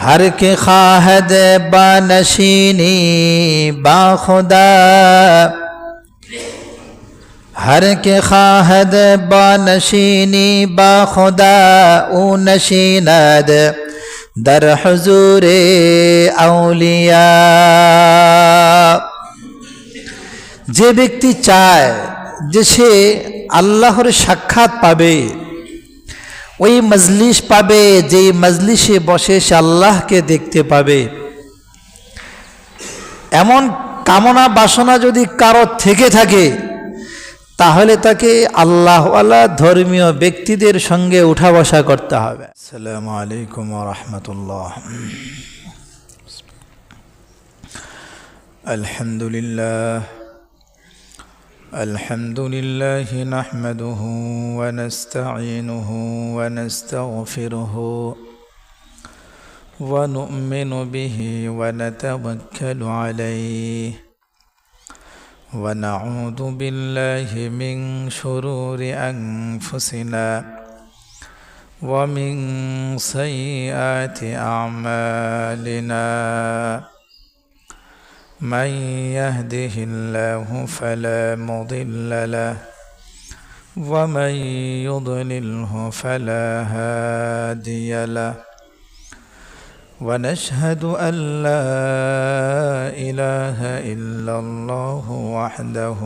हर के खाहद बानशीनी बाखुदा, हर के खाहद बानशीनी बाखुदा ऊ नशीनद दर हुजूरे औलिया। যে ব্যক্তি চায় যে সে আল্লাহর সাক্ষাৎ পাবে, ওই মজলিস পাবে যেই মজলিসে বসে সে আল্লাহকে দেখতে পাবে, এমন কামনা বাসনা যদি কারো থেকে থাকে তাহলে তাকে আল্লাহওয়ালা ধর্মীয় ব্যক্তিদের সঙ্গে উঠা বসা করতে হবে। আসসালামু আলাইকুম ওয়া রাহমাতুল্লাহ। আলহামদুলিল্লাহ الحمد لله نحمده ونستعينه ونستغفره ونؤمن به ونتوكل عليه ونعوذ بالله من شرور أنفسنا ومن سيئات أعمالنا من يهده الله فلا مضل له ومن يضلله فلا هادي له ونشهد أن لا إله إلا الله وحده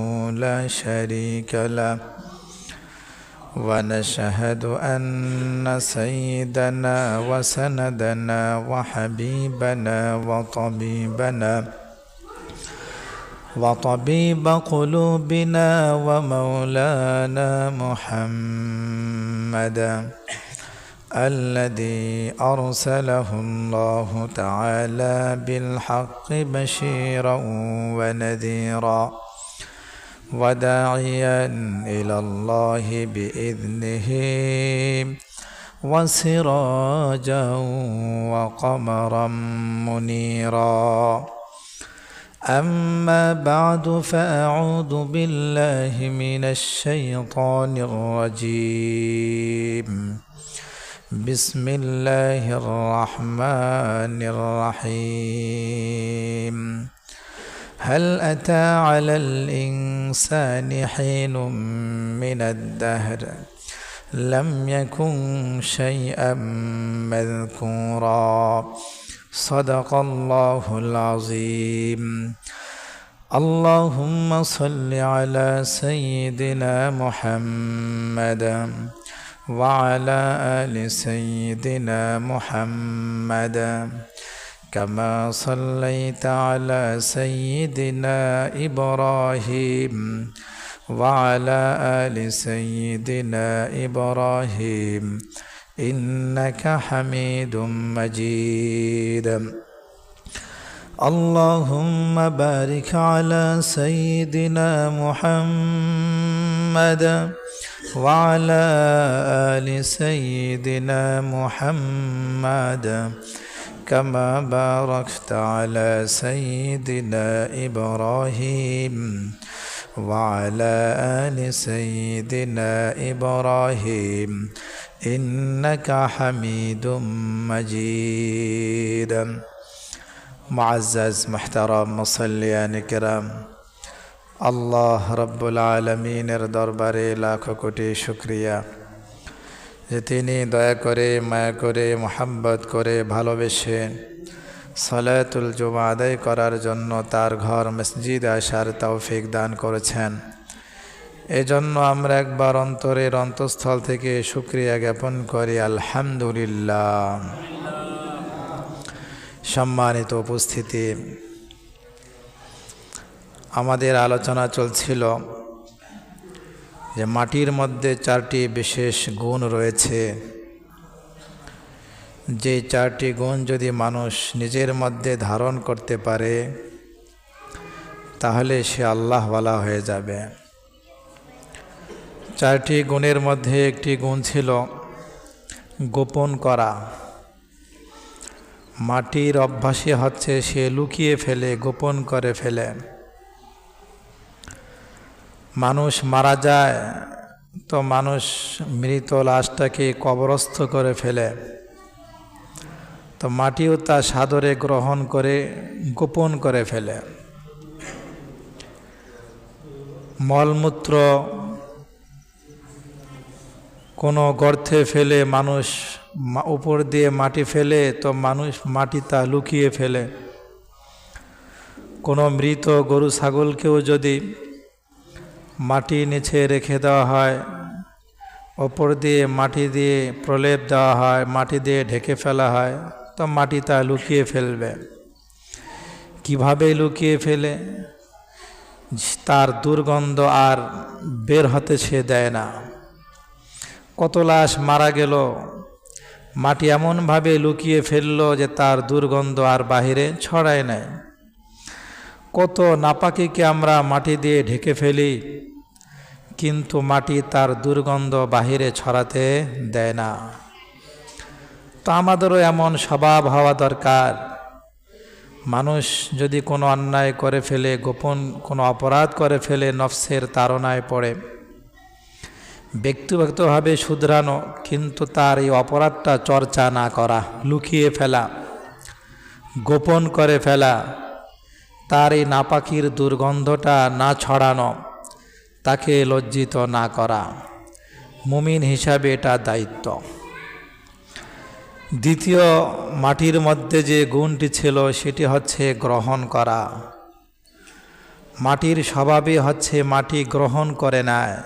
لا شريك له ونشهد أن سيدنا وسندنا وحبيبنا وطبيب قلوبنا ومولانا محمدا الذي أرسله الله تعالى بالحق بشيرا ونذيرا وداعيا إلى الله بإذنه وسراجا وقمرا منيرا. أما بعد فأعوذ بالله من الشيطان الرجيم. بسم الله الرحمن الرحيم. هل أتى على الإنسان حين من الدهر لم يكن شيئا مذكورا. صدق الله العظيم. اللهم صل على سيدنا محمد وعلى آل سيدنا محمد كما صليت على سيدنا إبراهيم وعلى آل سيدنا إبراهيم إنك حميد مجيد. اللهم بارك على سيدنا محمد وعلى آل سيدنا محمد كما باركت على سيدنا إبراهيم وعلى آل سيدنا إبراهيم إنك حميد مجيد. معزز محترم মুসল্লিয়ান কিরাম, আল্লাহ রব্বুল আলামিনের দরবারে লাখ কোটি শুকরিয়া যে তিনি দয়া করে মায়া করে মোহাব্বত করে ভালোবেসে সালাতুল জুমা আদায় করার জন্য তার ঘর মসজিদ আসার তৌফিক দান করেছেন। এজন্য আমরা একবার অন্তরের অন্তঃস্থল থেকে শুকরিয়া জ্ঞাপন করি আলহামদুলিল্লাহ। সম্মানিত উপস্থিতি, আমাদের আলোচনা চলছিল যে মাটির মধ্যে 4টি বিশেষ গুণ রয়েছে, যে 4টি গুণ যদি মানুষ নিজের মধ্যে ধারণ করতে পারে তাহলে সে আল্লাহওয়ালা হয়ে যাবে। 4টি গুণের মধ্যে একটি গুণ ছিল গোপন করা। মাটির অভ্যাসই হচ্ছে সে লুকিয়ে ফেলে, গোপন করে ফেলে। মানুষ মারা যায় তো মানুষ মৃত লাশটাকে কবরস্থ করে ফেলে, তো মাটিও তা সাদরে গ্রহণ করে গোপন করে ফেলে। মলমূত্র কোনো গর্তে ফেলে মানুষ উপর দিয়ে মাটি ফেলে, তো মানুষ মাটি তা লুকিয়ে ফেলে। কোনো মৃত গরু ছাগলকেও যদি মাটি নিচে রেখে দেওয়া হয়, ওপর দিয়ে মাটি দিয়ে প্রলেপ দেওয়া হয়, মাটি দিয়ে ঢেকে ফেলা হয়, তো মাটি তা লুকিয়ে ফেলবে। কিভাবে লুকিয়ে ফেলে? তার দুর্গন্ধ আর বের হতে সে দেয় না। কত লাশ মারা গেল, মাটি এমনভাবে লুকিয়ে ফেললো যে তার দুর্গন্ধ আর বাহিরে ছড়ায় নাই। কত নাপাকিকে আমরা মাটি দিয়ে ঢেকে ফেলি, কিন্তু মাটি তার দুর্গন্ধ বাহিরে ছড়াতে দেয় না। তো আমাদেরও এমন স্বভাব হওয়া দরকার। মানুষ যদি কোনো অন্যায় করে ফেলে, গোপন কোনো অপরাধ করে ফেলে, নফসের তাড়নায় পড়ে, ব্যক্তিগতভাবে শুধরানো, কিন্তু তার এই অপরাধটা চর্চা না করা, লুকিয়ে ফেলা, গোপন করে ফেলা, তার এই নাপাকির দুর্গন্ধটা না ছড়ানো, তাকে লজ্জিত না করা, মুমিন হিসাবে এটা দায়িত্ব। দ্বিতীয় মাটির মধ্যে যে গুণটি ছিল সেটি হচ্ছে গ্রহণ করা। মাটির স্বভাবই হচ্ছে মাটি গ্রহণ করে নেয়।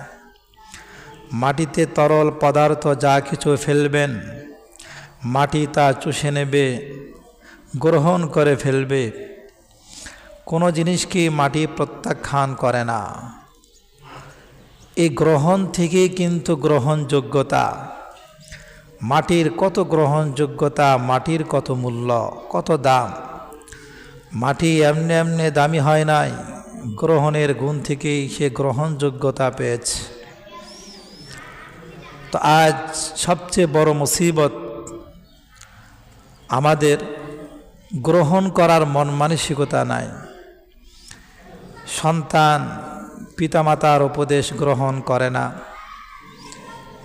মাটিতে তরল পদার্থ যা কিছু ফেলবেন, মাটি তা চুষে নেবে, গ্রহণ করে ফেলবে। কোনো জিনিসকে মাটি প্রত্যাখ্যান করে না। এই গ্রহণ থেকেই কিন্তু গ্রহণযোগ্যতা। মাটির কত গ্রহণযোগ্যতা, মাটির কত মূল্য, কত দাম। মাটি এমনি এমনি দামি হয় নাই, গ্রহণের গুণ থেকেই সে গ্রহণযোগ্যতা পেয়েছে। তো আজ সবচেয়ে বড় মুসিবত আমাদের গ্রহণ করার মন মানসিকতা নাই। সন্তান পিতামাতার উপদেশ গ্রহণ করে না,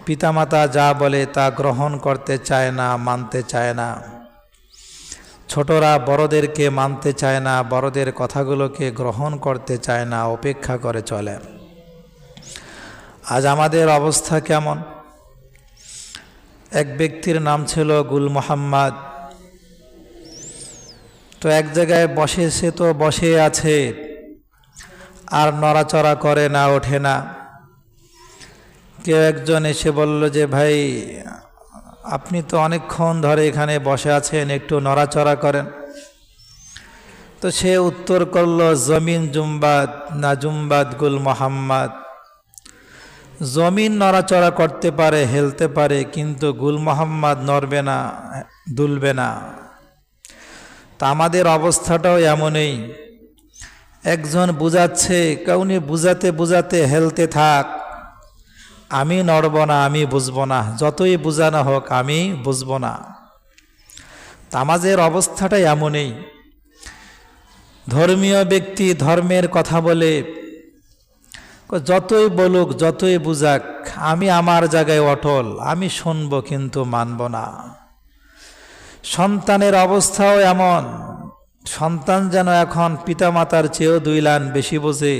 পিতামাতা যা বলে তা গ্রহণ করতে চায় না, মানতে চায় না। ছোটরা বড়দেরকে মানতে চায় না, বড়দের কথাগুলোকে গ্রহণ করতে চায় না, অপেক্ষা করে চলে। আজ আমাদের অবস্থা কেমন? এক ব্যক্তির নাম ছিল গুল মোহাম্মদ। তো এক জায়গায় বসে, সে তো বসে আছে, আর নড়াচড়া করে না, ওঠে না। কেউ একজন এসে বলল যে, ভাই আপনি তো অনেকক্ষণ ধরে এখানে বসে আছেন, একটু নড়াচড়া করেন। তো সে উত্তর করল, জমিন জুম্বাদ না জুম্বাদ গুল মোহাম্মদ। জমিন নড়াচড়া করতে পারে, হেলতে পারে, কিন্তু গুল মোহাম্মদ নড়বে না, দুলবে না। তা আমাদের অবস্থাটাও এমনই। একজন বুঝাচ্ছে, কাউনি বুঝাতে বুঝাতে হেলতে থাক, আমি নড়ব না, আমি বুঝবো না, যতই বুঝানো হোক আমি বুঝবো না। তা আমাদের অবস্থাটা এমনই। ধর্মীয় ব্যক্তি ধর্মের কথা বলে, যতই বলুক, যতই বুঝাক, আমি আমার জায়গায় অটল, আমি শুনবো কিন্তু মানব না। সন্তানের অবস্থাও এমন। সন্তান যেন এখন পিতামাতার চেয়েও 2 লাইন বেশি বোঝে।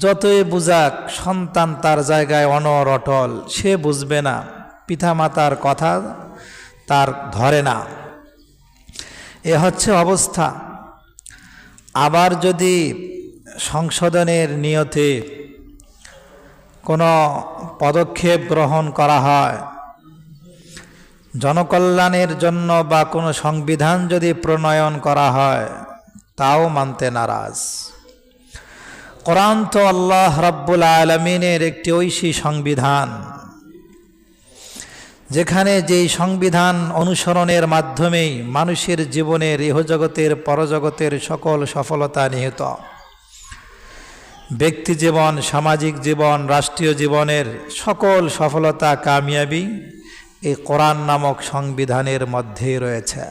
যতই বুঝাক, সন্তান তার জায়গায় অনড় অটল, সে বুঝবে না, পিতামাতার কথা তার ধরে না। এ হচ্ছে অবস্থা। আবার যদি সংশোধনের নিয়তে কোনো পদক্ষেপ গ্রহণ করা হয়, জনকল্যাণের জন্য বা কোনো সংবিধান যদি প্রণয়ন করা হয়, তাও মানতে নারাজ। কোরআন তো আল্লাহ রাব্বুল আলামিনের একটি ঐশী সংবিধান, যেখানে যেই সংবিধান অনুসরণের মাধ্যমেই মানুষের জীবনের ইহজগতের পরজগতের সকল সফলতা নিহিত। ব্যক্তি জীবন, সামাজিক জীবন, রাষ্ট্রীয় জীবনের সকল সফলতা, কামিয়াবি এই কোরআন নামক সংবিধানের মধ্যেই রয়েছে।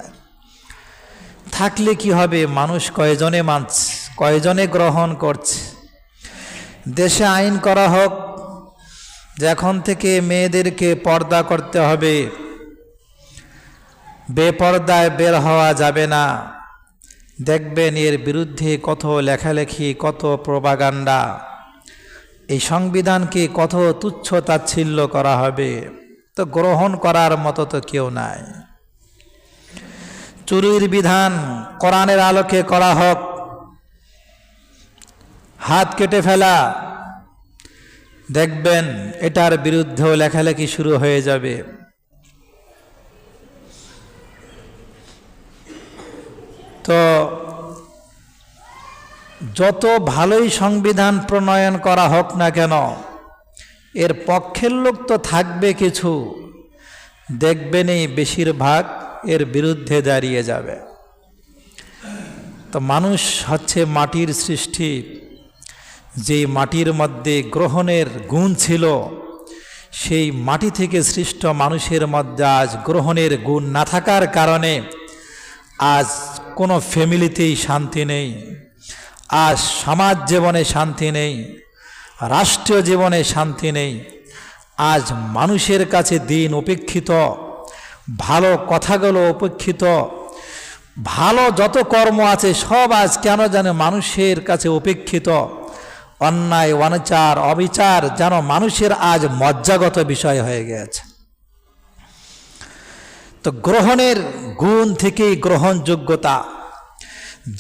থাকলে কি হবে? মানুষ কয়জনে মানছে, কয়জনে গ্রহণ করছে? দেশে আইন করা হোক যে এখন থেকে মেয়েদেরকে পর্দা করতে হবে, বেপরদায় বের হওয়া যাবে না। দেখবেন এর বিরুদ্ধে কত লেখালেখি, কত প্রপাগান্ডা। এই সংবিধানকে কত তুচ্ছ তাচ্ছিল্য করা হবে, তো গ্রহণ করার মতো তো কেউ নাই। চুরির বিধান কোরআনের আলোকে করা হোক, হাত কেটে ফেলা, দেখবেন এটার বিরুদ্ধেও লেখালেখি শুরু হয়ে যাবে। তো যত ভালোই সংবিধান প্রণয়ন করা হোক না কেন, এর পক্ষের লোক তো থাকবে কিছু, দেখবেনই বেশিরভাগ এর বিরুদ্ধে দাঁড়িয়ে যাবে। তো মানুষ হচ্ছে মাটির সৃষ্টি, যেই মাটির মধ্যে গ্রহণের গুণ ছিল, সেই মাটি থেকে সৃষ্ট মানুষের মধ্যে আজ গ্রহণের গুণ না থাকার কারণে আজ কোনো ফ্যামিলিতেই শান্তি নেই, আজ সমাজ জীবনে শান্তি নেই, রাষ্ট্রীয় জীবনে শান্তি নেই। আজ মানুষের কাছে দিন উপেক্ষিত, ভালো কথাগুলো উপেক্ষিত, ভালো যত কর্ম আছে সব আজ কেন যেন মানুষের কাছে উপেক্ষিত। অন্যায়, অনাচার, অবিচার যেন মানুষের আজ মজ্জাগত বিষয় হয়ে গেছে। তো গ্রহণের গুণ থেকেই গ্রহণযোগ্যতা।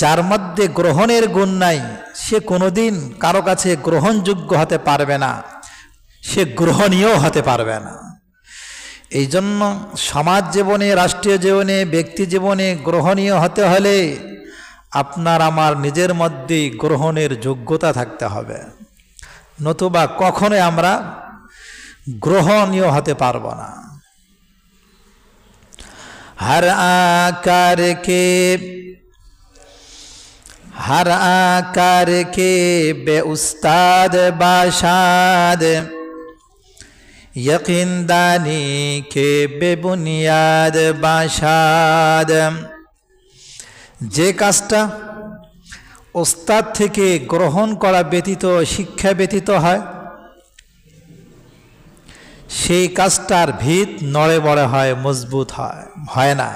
যার মধ্যে গ্রহণের গুণ নাই, সে কোনোদিন কারো কাছে গ্রহণযোগ্য হতে পারবে না, সে গ্রহণীয় হতে পারবে না। এই জন্য সমাজ জীবনে, রাষ্ট্রীয় জীবনে, ব্যক্তি জীবনে গ্রহণীয় হতে হলে আপনার আমার নিজের মধ্যে গ্রহণের যোগ্যতা থাকতে হবে, নতুবা কখনোই আমরা গ্রহণীয় হতে পারব না। हर आकार के बे उस्ताद बाशाद, यकीन दानी के बेबुनियाद बाशाद। যে কাজটা ওস্তাদ থেকে গ্রহণ করা ব্যতীত, শিক্ষা ব্যতীত হয়, সেই কাজটার ভিত নড়ে বড়ে হয়, মজবুত হয় না,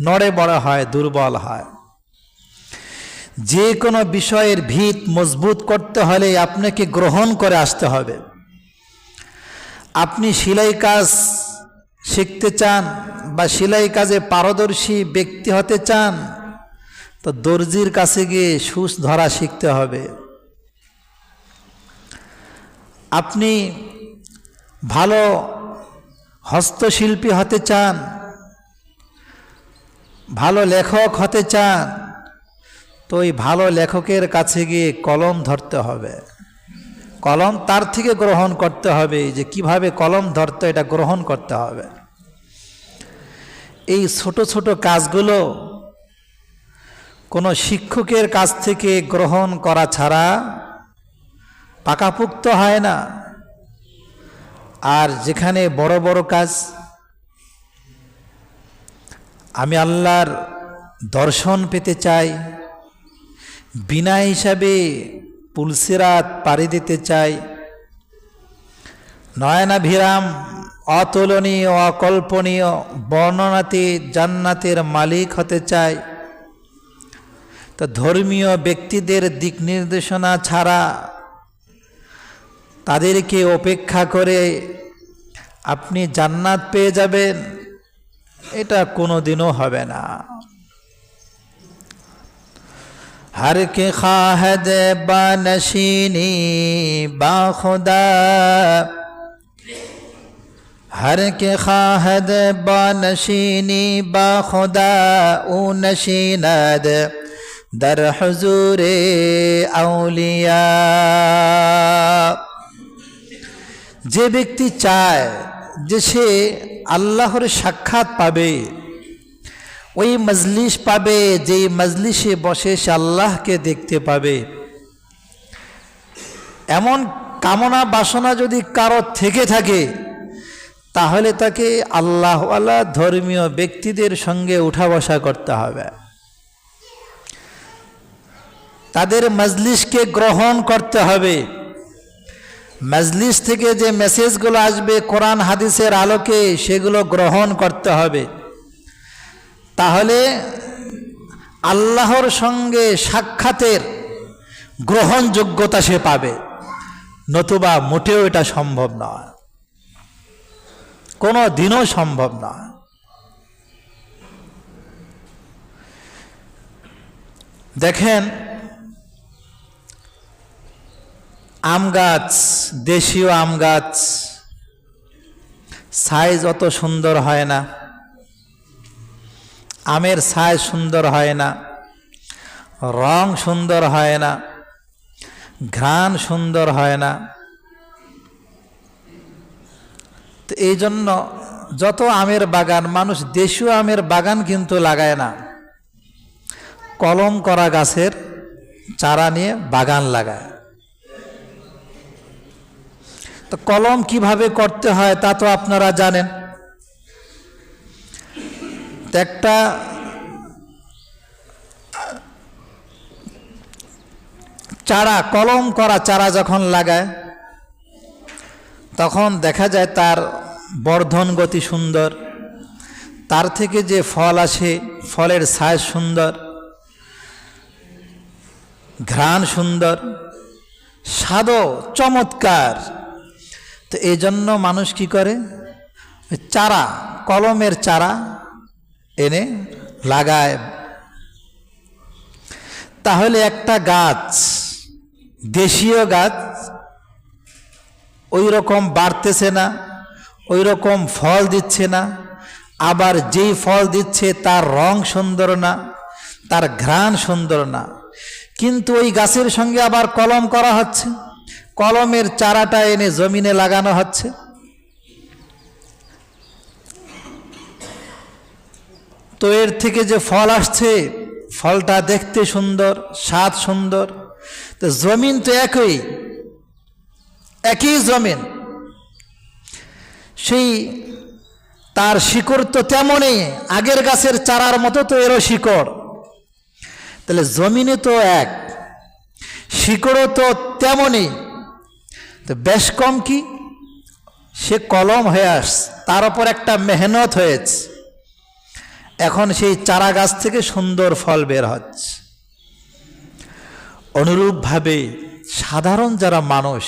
নড়ে বড়ে হয়, দুর্বল হয়। যে কোনো বিষয়ের ভিত মজবুত করতে হলে আপনাকে গ্রহণ করে আসতে হবে। আপনি সেলাই কাজ শিখতে চান বা সেলাই কাজে পারদর্শী ব্যক্তি হতে চান, তো দর্জির কাছে গিয়ে সুচ ধরা শিখতে হবে। আপনি ভালো হস্তশিল্পী হতে চান, ভালো লেখক হতে চান, তো ওই ভালো লেখকের কাছে গিয়ে কলম ধরতে হবে। কলম তার থেকে গ্রহণ করতে হবে, যে কিভাবে কলম ধরতে, এটা গ্রহণ করতে হবে। এই ছোট ছোট কাজগুলো কোনো শিক্ষকের কাছ থেকে গ্রহণ করা ছাড়া পাকাপোক্ত হয় না। আর যেখানে বড় বড় কাজ, আমি আল্লাহর দর্শন পেতে চাই, বিনা হিসাবে পুলসিরাত পাড়ি দিতে চাই, নয়নাভিরাম, অতুলনীয়, অকল্পনীয় বর্ণনাতে জান্নাতের মালিক হতে চাই, তো ধর্মীয় ব্যক্তিদের দিক নির্দেশনা ছাড়া, তাদেরকে উপেক্ষা করে আপনি জান্নাত পেয়ে যাবেন, এটা কোনোদিনও হবে না। हर के खाहद बानशीनी बाखुदा, हर के खाहद बानशीनी बाखुदा, ओ नशीनद दर हुजूरे औलिया। যে ব্যক্তি চায় যে সে আল্লাহর সাক্ষাৎ পাবে, ওই মজলিস পাবে, যেই মজলিসে বসে সে আল্লাহকে দেখতে পাবে, এমন কামনা বাসনা যদি কারো থেকে থাকে, তাহলে তাকে আল্লাহওয়ালা ধর্মীয় ব্যক্তিদের সঙ্গে উঠা বসা করতে হবে, তাদের মজলিসকে গ্রহণ করতে হবে। মজলিস থেকে যে মেসেজগুলো আসবে কোরআন হাদিসের আলোকে, সেগুলো গ্রহণ করতে হবে। তাহলে আল্লাহর সঙ্গে সাক্ষাতের গ্রহণযোগ্যতা সে পাবে, নতুবা মোটেও এটা সম্ভব নয়, কোনো দিনও সম্ভব নয়। দেখেন, আম গাছ, দেশীয় আম গাছ, সাইজ অত সুন্দর হয় না, আমের সাইজ সুন্দর হয় না, রং সুন্দর হয় না, ঘ্রাণ সুন্দর হয় না। তো এই জন্য যত আমের বাগান, মানুষ দেশীয় আমের বাগান কিন্তু লাগায় না, কলম করা গাছের চারা নিয়ে বাগান লাগায়। তো কলম কিভাবে করতে হয় তা তো আপনারা জানেন। একটা চারা, কলম করা চারা যখন লাগায় তখন দেখা যায় তার বর্ধন গতি সুন্দর, তার থেকে যে ফল আসে ফলের সাইজ সুন্দর, ঘ্রাণ সুন্দর, স্বাদও চমৎকার। তো এই জন্য মানুষ কি করে, চারা, কলমের চারা এনে লাগায়। তাহলে একটা গাছ, দেশীয় গাছ ওই রকম বাড়তেছে না, ওই রকম ফল দিচ্ছে না, আবার যেই ফল দিচ্ছে তার রং সুন্দর না, তার ঘ্রাণ সুন্দর না, কিন্তু ওই গাছের সঙ্গে আবার কলম করা হচ্ছে, কলমের চারাটা এনে জমিনে লাগানো হচ্ছে। তো এর থেকে যে ফল আসছে, ফলটা দেখতে সুন্দর, স্বাদ সুন্দর। তো জমিন তো একই জমিন, সেই তার শিকড় তো তেমনই, আগের গাছের চারার মতো তো এরও শিকড়। তাহলে জমিনে তো এক, শিকড়ও তো তেমনই। তো বেশ কম কি, সে কলম হয়ে আসছে, তার উপর একটা মেহনত হয়েছে, এখন সেই চারা গাছ থেকে সুন্দর ফল বের হচ্ছে। অনুরূপভাবে সাধারণ যারা মানুষ,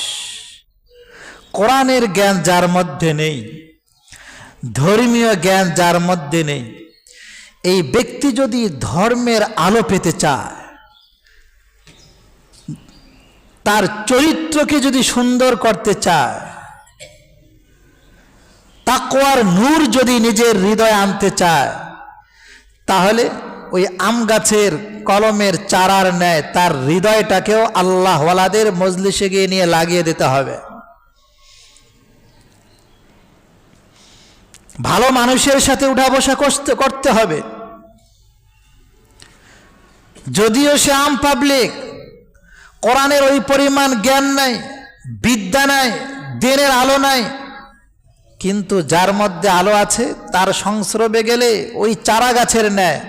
কোরআনের জ্ঞান যার মধ্যে নেই, ধর্মীয় জ্ঞান যার মধ্যে নেই, এই ব্যক্তি যদি ধর্মের আলো পেতে চায়, তার চরিত্রকে যদি সুন্দর করতে চায়, তাকওয়ার নূর যদি নিজের হৃদয়ে আনতে চায়, তাহলে ওই আম গাছের কলমের চারার ন্যায় তার হৃদয়টাকেও আল্লাহওয়ালাদের মজলিসে গিয়ে নিয়ে লাগিয়ে দিতে হবে। ভালো মানুষের সাথে উঠা বসা করতে হবে। যদিও সে আম পাবলিক, কোরআনের ওই পরিমাণ জ্ঞান নাই, বিদ্যা নাই, দিনের আলো নাই, কিন্তু যার মধ্যে আলো আছে তার সংস্রবে গেলে ওই চারা গাছের ন্যায়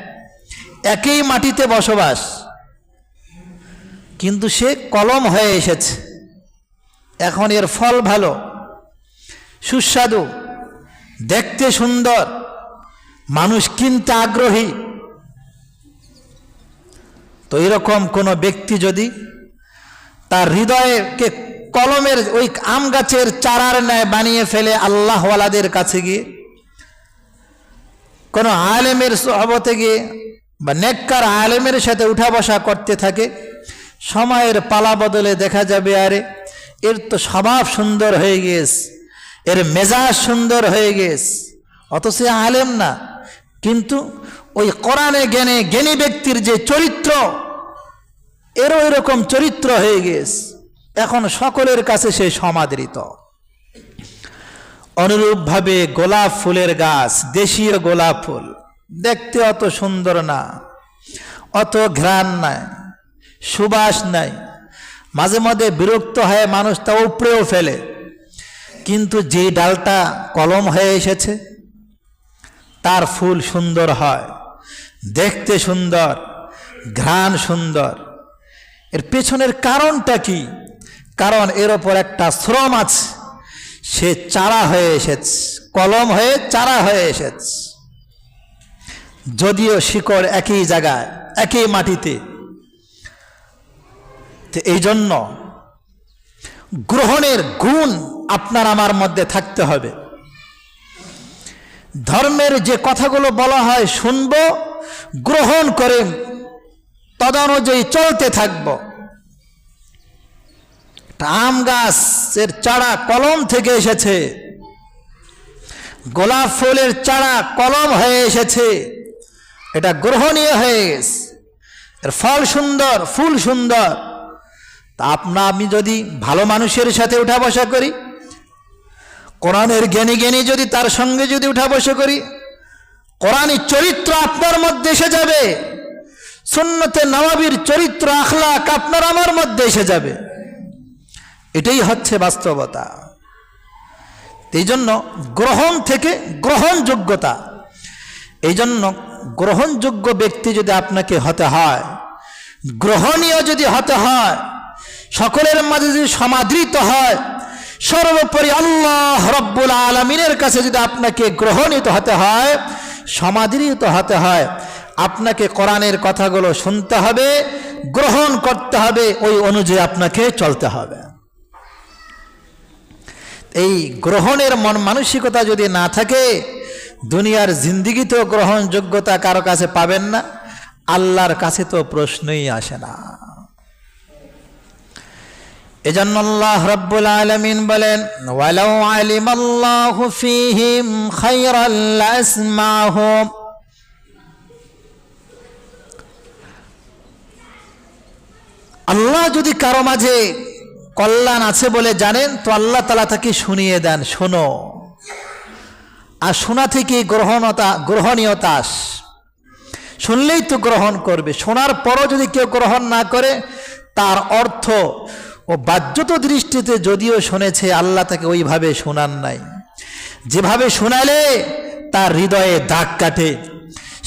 একই মাটিতে বসবাস, কিন্তু সে কলম হয়ে এসেছে। এখন এর ফল ভালো, সুস্বাদু, দেখতে সুন্দর, মানুষ কিনতে আগ্রহী। তো এরকম কোনো ব্যক্তি যদি তার হৃদয়কে কলমের ওই আম গাছের চারার ন্যায় বানিয়ে ফেলে, আল্লাহওয়ালাদের কাছে গিয়ে, কোনো আলেমের সোহবতে গিয়ে বা নেককার আলেমের সাথে উঠা বসা করতে থাকে, সময়ের পালা বদলে দেখা যাবে আরে এর তো স্বভাব সুন্দর হয়ে গিয়েছে, এর মেজাজ সুন্দর হয়ে গিয়েছে, অথচ আলেম না, কিন্তু ওই কোরআনে জ্ঞানী ব্যক্তির যে চরিত্র, এরও এরকম চরিত্র হয়ে গিয়েছে, এখন সকলের কাছে সে সমাদৃত। অনুরূপভাবে গোলাপ ফুলের গাছ, দেশীয় গোলাপ ফুল দেখতে অত সুন্দর না, অত ঘ্রাণ নাই, সুবাস নাই, মাঝে মাঝে বিরক্ত হয়ে মানুষ তা উপড়েও ফেলে, কিন্তু যে ডালটা কলম হয়ে এসেছে তার ফুল সুন্দর হয়, দেখতে সুন্দর, ঘ্রাণ সুন্দর। এর পেছনের কারণটা কি? কারণ এর ওপর একটা শ্রম আছে, সে চারা হয়ে এসেছে, কলম হয়ে চারা হয়ে এসেছে। যদিও শিকড় একই জায়গায়, একই মাটিতে। তো এই জন্য গ্রহণের গুণ আপনার আমার মধ্যে থাকতে হবে। ধর্মের যে কথাগুলো বলা হয় শুনব, গ্রহণ করে তদনুযায়ী চলতে থাকব। আম গাছের চারা কলম থেকে এসেছে, গোলাপ ফুলের চারা কলম হয়ে এসেছে, এটা গ্রহণীয় হয়ে গেছে, এর ফল সুন্দর, ফুল সুন্দর। তা আমি যদি ভালো মানুষের সাথে উঠা বসা করি, কোরআনের জ্ঞানী জ্ঞানী যদি তার সঙ্গে যদি উঠা বসা করি, কোরআনী চরিত্র আপনার মধ্যে এসে যাবে, সুন্নতে নববীর চরিত্র আখলাক আপনার আমার মধ্যে এসে যাবে। এটাই হচ্ছে বাস্তবতা। এই জন্য গ্রহণ থেকে গ্রহণযোগ্যতা, এই জন্য গ্রহণযোগ্য ব্যক্তি যদি আপনাকে হতে হয়, গ্রহণীয় যদি হতে হয়, সকলের মাঝে যদি সমাদৃত হয়, সর্বোপরি আল্লাহ রব্বুল আলামিনের কাছে যদি আপনাকে গ্রহণীত হতে হয়, সমাদৃত হতে হয়, আপনাকে কোরআনের কথাগুলো শুনতে হবে, গ্রহণ করতে হবে, ওই অনুযায়ী আপনাকে চলতে হবে। এই গ্রহণের মন মানসিকতা যদি না থাকে, দুনিয়ার জিন্দিগিতেও গ্রহণযোগ্যতা কারো কাছে পাবেন না, আল্লাহর কাছে তো প্রশ্নই আসে না। এজন্য আল্লাহ রাব্বুল আলামিন বলেন, ওয়ালাউ আলিমাল্লাহু ফীহিম খায়রাল লাসমাহুম। আল্লাহ যদি কারো মাঝে কল্যাণ আছে বলে জানেন, তো আল্লাহ তাআলা তাকে শুনিয়ে দেন, শোনো। আর শোনা থেকে গ্রহণীয়তা শুনলেই তো গ্রহণ করবে। শোনার পরও যদি কেউ গ্রহণ না করে, তার অর্থ ও বাহ্যত দৃষ্টিতে যদিও শুনেছে, আল্লাহ তাকে ওইভাবে শোনান নাই, যেভাবে শোনালে তার হৃদয়ে দাগ কাটে,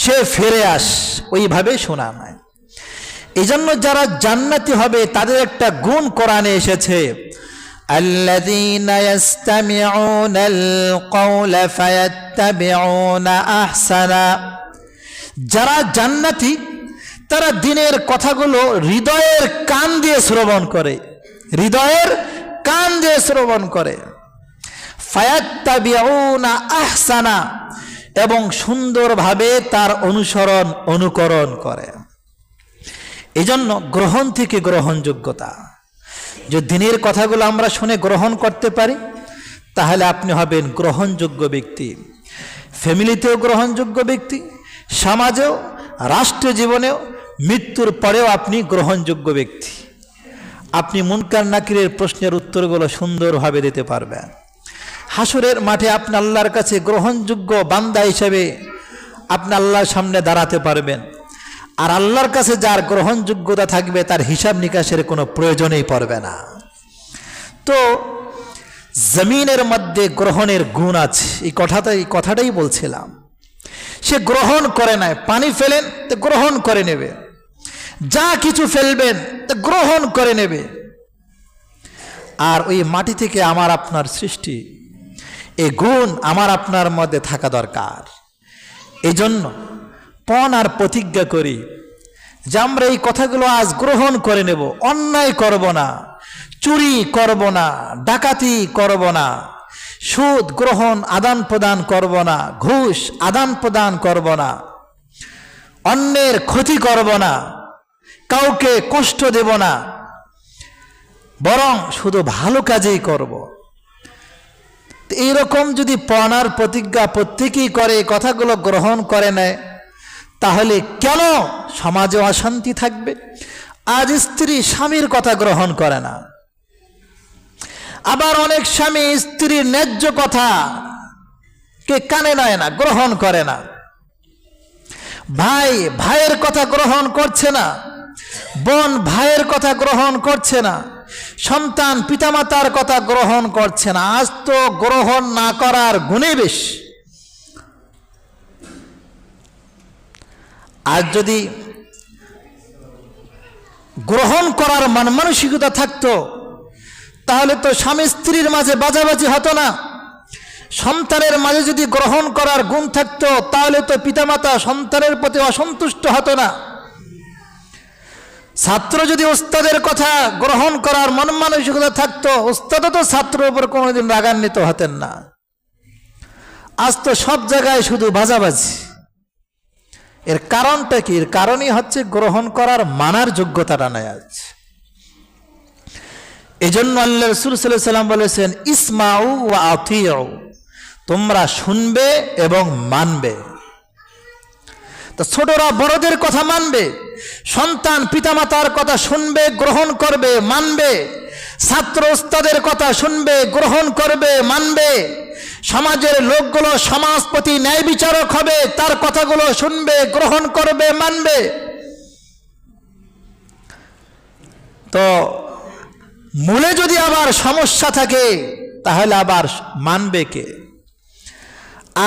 সে ফিরে ওইভাবে শোনা নাই। এই জন্য যারা জান্নাতি হবে তাদের একটা গুণ কোরআনে এসেছে, আল্লাযীনা ইয়াসতামিউনাল কওলা ফায়াত্তাবিউনা আহসানা। যারা জান্নাতি তারা দ্বীনের কথাগুলো হৃদয়ের কান দিয়ে শ্রবণ করে, হৃদয়ের কান দিয়ে শ্রবণ করে। ফায়াত্তাবিউনা আহসানা, এবং সুন্দরভাবে তার অনুকরণ করে। এই জন্য গ্রহণ থেকে গ্রহণযোগ্যতা, যে দ্বীনের কথাগুলো আমরা শুনে গ্রহণ করতে পারি, তাহলে আপনি হবেন গ্রহণযোগ্য ব্যক্তি। ফ্যামিলিতেও গ্রহণযোগ্য ব্যক্তি, সমাজেও, রাষ্ট্র জীবনেও, মৃত্যুর পরেও আপনি গ্রহণযোগ্য ব্যক্তি। আপনি মুনকার নাকিরের প্রশ্নের উত্তরগুলো সুন্দরভাবে দিতে পারবেন। হাসরের মাঠে আপনি আল্লাহর কাছে গ্রহণযোগ্য বান্দা হিসেবে আপনি আল্লাহর সামনে দাঁড়াতে পারবেন। আর আল্লাহর কাছে যার গ্রহণযোগ্যতা থাকবে, তার হিসাব নিকাশের কোনো প্রয়োজনই পড়বে না। তো জমিনের মধ্যে গ্রহণের গুণ আছে, এই কথাটাই বলছিলাম। সে গ্রহণ করে নাই, পানি ফেলেন তো গ্রহণ করে নেবে, যা কিছু ফেলবেন তা গ্রহণ করে নেবে। আর ওই মাটি থেকে আমার আপনার সৃষ্টি, এই গুণ আমার আপনার মধ্যে থাকা দরকার। এই জন্য পণ আর প্রতিজ্ঞা করি যে আমরা এই কথাগুলো আজ গ্রহণ করে নেব। অন্যায় করব না, চুরি করব না, ডাকাতি করব না, সুদ গ্রহণ আদান প্রদান করব না, ঘুষ আদান প্রদান করব না, অন্যের ক্ষতি করব না, কাউকে কষ্ট দেব না, বরং শুধু ভালো কাজেই করব। এইরকম যদি পণার প্রতিজ্ঞা প্রত্যেকেই করে, কথাগুলো গ্রহণ করে নেয়, তাহলে কেন সমাজে অশান্তি থাকবে? আজ স্ত্রী স্বামীর কথা গ্রহণ করে না, আবার অনেক স্বামী স্ত্রীর ন্যায্য কথা কে কানে নেয় না, গ্রহণ করে না। ভাই ভাইয়ের কথা গ্রহণ করছে না, বোন ভাইয়ের কথা গ্রহণ করছে না, সন্তান পিতামাতার কথা গ্রহণ করছে না। আজ তো গ্রহণ না করার গুণে বেশি। আজ যদি গ্রহণ করার মানসিকতা থাকতো, তাহলে তো স্বামী স্ত্রীর মাঝে বাজাবাজি হতো না, সন্তানের মাঝে যদি গ্রহণ করার গুণ থাকতো তাহলে তো পিতামাতা সন্তানের প্রতি অসন্তুষ্ট হতো না। ছাত্র যদি ওস্তাদের কথা গ্রহণ করার মন মানসিকতা থাকতো, ওস্তাদও তো ছাত্রের উপর কোনোদিন রাগান্বিত হতেন না। আজ তো সব জায়গায় শুধু বাজাবাজি। এর কারণটা কি? এর কারণই হচ্ছে গ্রহণ করার মানার যোগ্যতাটা নাই আজ। এই জন্য আল্লাহ রাসূল সাল্লাল্লাহু আলাইহি ওয়াসাল্লাম বলেছেন, ইসমাউ ওয়া আতিউ, তোমরা শুনবে এবং মানবে। তো ছোটরা বড়দের কথা মানবে, সন্তান পিতামাতার কথা শুনবে, গ্রহণ করবে, মানবে। ছাত্র ওস্তাদের কথা শুনবে, গ্রহণ করবে, মানবে। সমাজের লোকগুলো সমাজ প্রতি ন্যায় বিচারক হবে, তার কথাগুলো শুনবে, গ্রহণ করবে, মানবে। তো মূলে যদি আবার সমস্যা থাকে তাহলে আবার মানবে কে?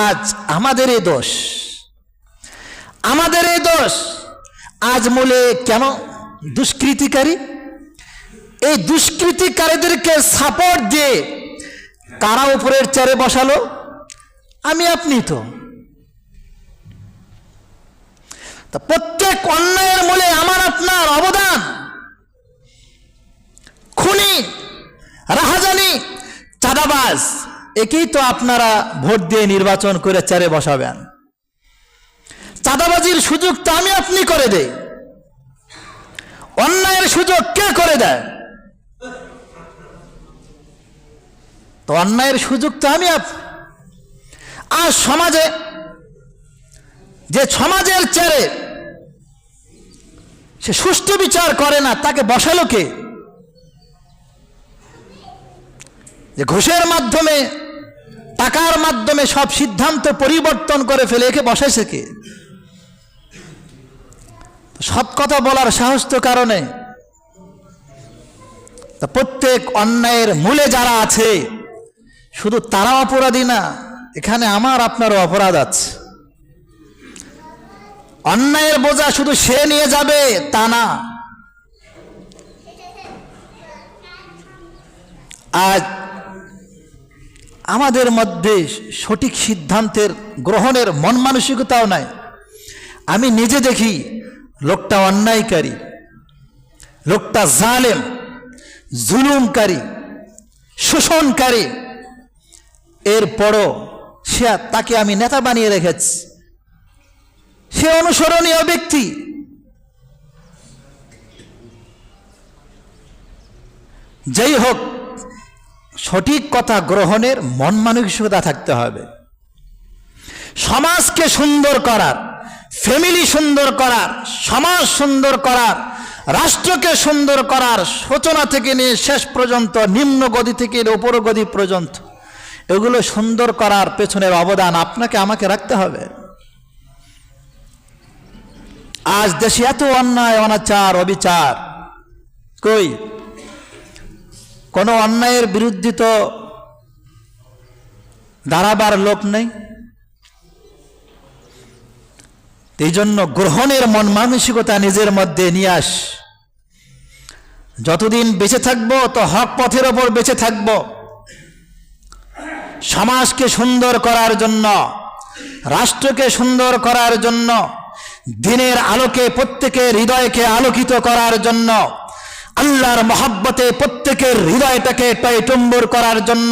আজ আমাদের এই দোষ, আমাদের এই দোষ। আজ মূলে কেন দুষ্কৃতিকারী? এই দুষ্কৃতিকারীদেরকে সাপোর্ট দিয়ে কারা উপরের চেয়ারে বসালো? আমি আপনি তো। প্রত্যেক অন্যায়ের মূলে আমার আপনার অবদান। খুনি, রাহাজানি, চাঁদাবাজ, একেই তো আপনারা ভোট দিয়ে নির্বাচন করে চেয়ারে বসাবেন। চাঁদাবাজির সুযোগ তো আমি আপনি করে দেই, অন্যায়ের সুযোগ কে করে দেয়? তো অন্যায়ের সুযোগ তো আমি আপনি। আর সমাজে যে সমাজের চেয়ারে সে সুষ্ঠু বিচার করে না, তাকে বসালো কে? যে ঘুষের মাধ্যমে, টাকার মাধ্যমে সব সিদ্ধান্ত পরিবর্তন করে ফেলে, একে বসাইছে কে? সৎ কথা বলার সাহস তো কারণে। প্রত্যেক অন্যায়ের মূলে যারা আছে শুধু তারা অপরাধী না, এখানে আমার আপনারও অপরাধ আছে। অন্যায়ের বোঝা শুধু সে নিয়ে যাবে তা না। আজ আমাদের মধ্যে সঠিক সিদ্ধান্তের গ্রহণের মন মানসিকতাও নাই। আমি নিজে দেখি লোকটা অন্যায়কারী, লোকটা জালেম, জুলুমকারী, শোষণকারী, এরপরও তাকে আমি নেতা বানিয়ে রেখেছি, সে অনুসরণীয় ব্যক্তি। যেই হোক, সঠিক কথা গ্রহণের মন মানসিকতা থাকতে হবে। সমাজকে সুন্দর করার, ফ্যামিলি সুন্দর করার, সমাজ সুন্দর করার, রাষ্ট্রকে সুন্দর করার, সূচনা থেকে নিয়ে শেষ পর্যন্ত, নিম্ন গদি থেকে উপর গদি পর্যন্ত, এগুলো সুন্দর করার পেছনের অবদান আপনাকে আমাকে রাখতে হবে। আজ দেশে এত অন্যায়, অনাচার, অবিচার, কই কোনো অন্যায়ের বিরুদ্ধে তো দাঁড়াবার লোক নেই। এই জন্য গ্রহণের মন মানসিকতা নিজের মধ্যে নিয়ে আস। যতদিন বেঁচে থাকবো তো হক পথের ওপর বেঁচে থাকব। সমাজকে সুন্দর করার জন্য, রাষ্ট্রকে সুন্দর করার জন্য, দিনের আলোকে প্রত্যেকের হৃদয়কে আলোকিত করার জন্য, আল্লাহর মহব্বতে প্রত্যেকের হৃদয়টাকে টইটুম্বুর করার জন্য,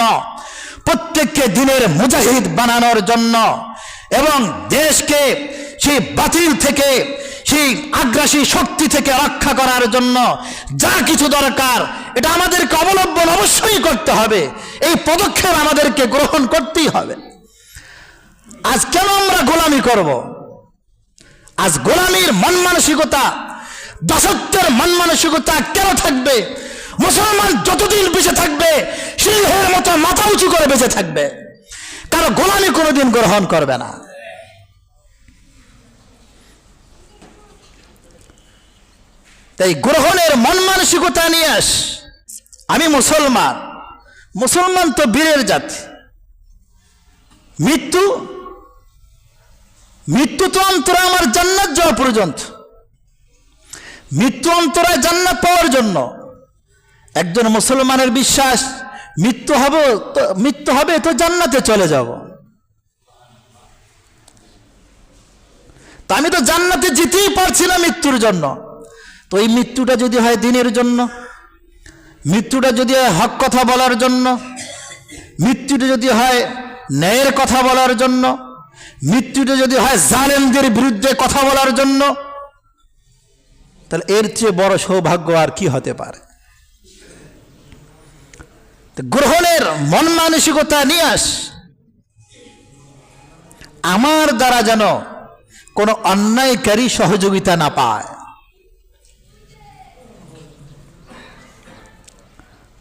প্রত্যেককে দিনের মুজাহিদ বানানোর জন্য, এবং দেশকে সেই বাতিল থেকে, সেই আগ্রাসী শক্তি থেকে রক্ষা করার জন্য যা কিছু দরকার, এটা আমাদেরকে অবলম্বন অবশ্যই করতে হবে। এই পদক্ষেপ আমাদেরকে গ্রহণ করতেই হবে। আজ কেন আমরা গোলামি করব? আজ গোলামির মন মানসিকতা, দাসত্বের মন মানসিকতা কেন থাকবে? মুসলমান যতদিন বেঁচে থাকবে সিংহের মতো মাথা উঁচু করে বেঁচে থাকবে, কারো গোলামি কোনোদিন গ্রহণ করবে না। তাই গ্রহণের মন মানসিকতা নিয়ে আস। আমি মুসলমান, মুসলমান তো বীরের জাতি। মৃত্যু, মৃত্যু তো অন্তরে আমার জান্নাত যাওয়া পর্যন্ত, মৃত্যু অন্তরায় জান্নাত পাওয়ার জন্য। একজন মুসলমানের বিশ্বাস মৃত্যু হবে তো জান্নাতে চলে যাব। তো আমি তো জান্নাতে যেতেই পারছি না মৃত্যুর জন্য। তো এই মৃত্যুটা যদি হয় দিনের জন্য, মৃত্যুটা যদি হয় হক কথা বলার জন্য, মৃত্যুটা যদি হয় ন্যায়ের কথা বলার জন্য, মৃত্যুটা যদি হয় জালেমদের বিরুদ্ধে কথা বলার জন্য, তাহলে এর চেয়ে বড় সৌভাগ্য আর কি হতে পারে? গ্রহণের মন মানসিকতা নিয়ে আস। আমার দ্বারা যেন কোনো অন্যায়কারী সহযোগিতা না পায়,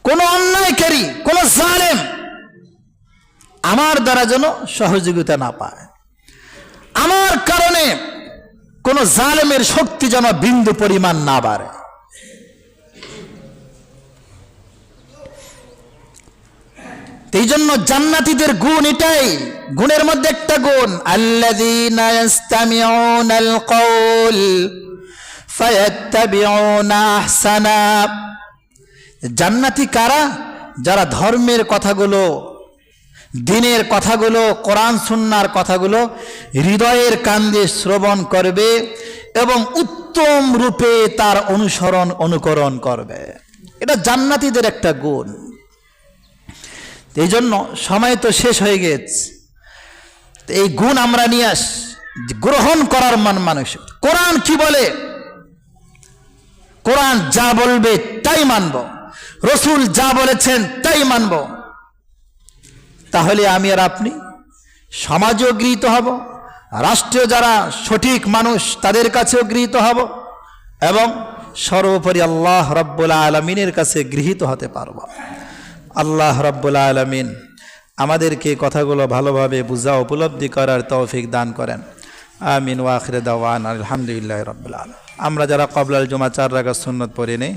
কোনো অন্যায়কারী, কোনো জালেম আমার দ্বারা যেন সহযোগিতা না পায়। আমার কারণে কোনো জালেমের শক্তি যেন বিন্দু পরিমাণ না বাড়ে। এই জন্য জান্নাতীদের গুণ এটাই, গুণের মধ্যে একটা গুণ, আল্লাযীনা ইসতামিউনাল কওল ফায়াত্তাবিউনা আহসানা। জান্নাতি কারা? যারা ধর্মের কথাগুলো, দ্বীনের কথাগুলো, কোরআন সুন্নাহর কথাগুলো হৃদয়ের কান্দে শ্রবণ করবে এবং উত্তম রূপে তার অনুকরণ করবে। এটা জান্নাতীদের একটা গুণ। এই জন্য সময় তো শেষ হয়ে গেছে, এই গুণ আমরা নিয়ে আস, গ্রহণ করার মানুষ। কোরআন কি বলে? কোরআন যা বলবে তাই মানব, রসুল যা বলেছেন তাই মানব। তাহলে আমি আর আপনি সমাজেও গৃহীত হব, রাষ্ট্রীয় যারা সঠিক মানুষ তাদের কাছেও গৃহীত হব, এবং সর্বোপরি আল্লাহ রাব্বুল আলামিনের কাছে গৃহীত হতে পারব। আল্লাহ রাব্বুল আলামিন আমাদেরকে কথাগুলো ভালোভাবে বুঝা উপলব্ধি করার তৌফিক দান করেন। আমিন ওয়া আখিরু দাওয়ানা আলহামদুলিল্লাহি রাব্বিল আলামিন। আমরা যারা ক্বাবলাল জুমা 4 রাকাত সুন্নাত পড়ে নেই।